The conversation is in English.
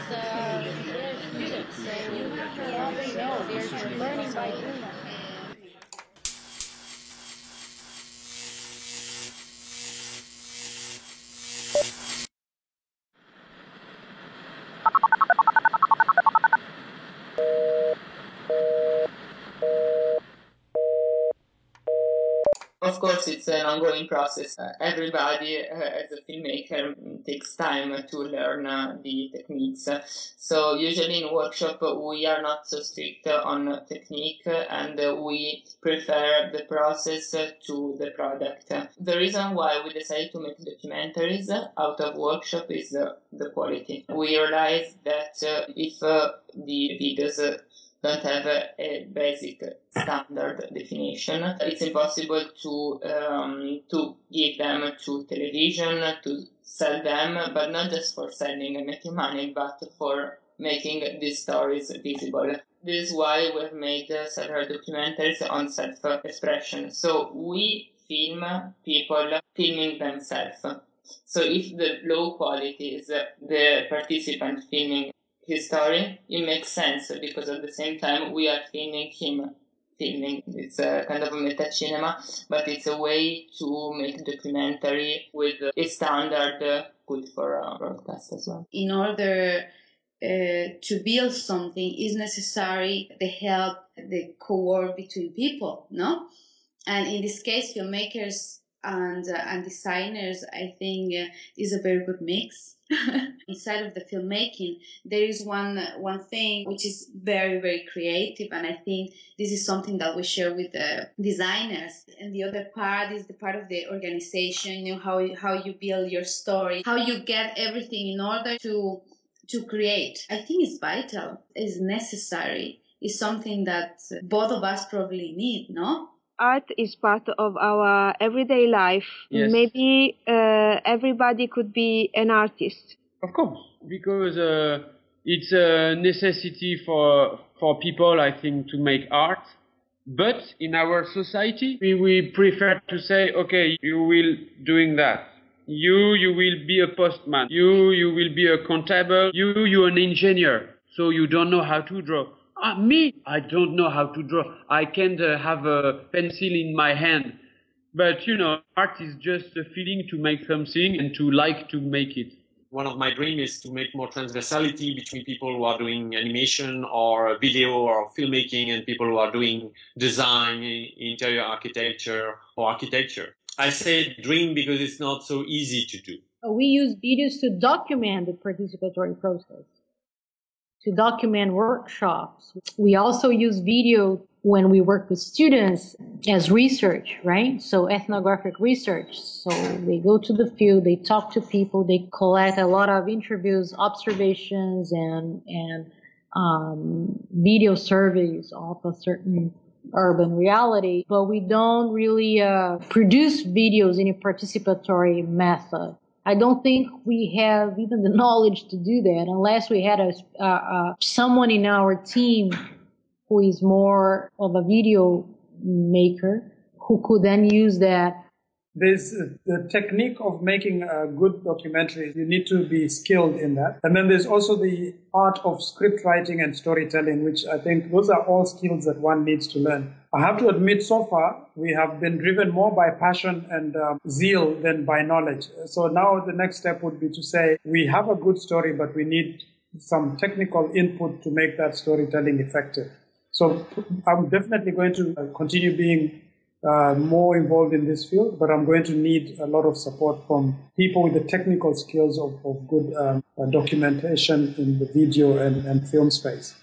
they're students, so all they know, they're learning by doing. Of course, it's an ongoing process. Everybody, as a filmmaker, takes time to learn the techniques. So usually in workshop, we are not so strict on technique, and we prefer the process to the product. The reason why we decided to make documentaries out of workshop is the quality. We realized that if the videos don't have a basic standard definition, it's impossible to give them to television, to sell them, but not just for selling and making money, but for making these stories visible. This is why we've made several documentaries on self-expression. So we film people filming themselves. So if the low quality is the participant filming his story, it makes sense because at the same time we are filming him filming. It's a kind of a meta cinema, but it's a way to make documentary with a standard good for broadcast as well. In order to build something is necessary the help, the co-work between people, no? And in this case, filmmakers and designers, I think, is a very good mix. Inside of the filmmaking, there is one thing which is very, very creative, and I think this is something that we share with the designers. And the other part is the part of the organization, you know, how you build your story, how you get everything in order to create. I think it's vital, it's necessary, it's something that both of us probably need, no? Art is part of our everyday life. Yes. Maybe everybody could be an artist. Of course, because it's a necessity for people, I think, to make art. But in our society, we prefer to say, okay, you will doing that. You will be a postman. You will be a contable. You're an engineer. So you don't know how to draw. Me, I don't know how to draw. I can't have a pencil in my hand. But, you know, art is just a feeling to make something and to like to make it. One of my dreams is to make more transversality between people who are doing animation or video or filmmaking and people who are doing design, interior architecture or architecture. I say dream because it's not so easy to do. We use videos to document the participatory process, to document workshops. We also use video when we work with students as research, right? So ethnographic research. So they go to the field, they talk to people, they collect a lot of interviews, observations, and video surveys of a certain urban reality. But we don't really produce videos in a participatory method. I don't think we have even the knowledge to do that unless we had someone in our team who is more of a video maker who could then use that. There's the technique of making a good documentary. You need to be skilled in that. And then there's also the art of script writing and storytelling, which I think those are all skills that one needs to learn. I have to admit, so far, we have been driven more by passion and zeal than by knowledge. So now the next step would be to say, we have a good story, but we need some technical input to make that storytelling effective. So I'm definitely going to continue being more involved in this field, but I'm going to need a lot of support from people with the technical skills of good documentation in the video and film space.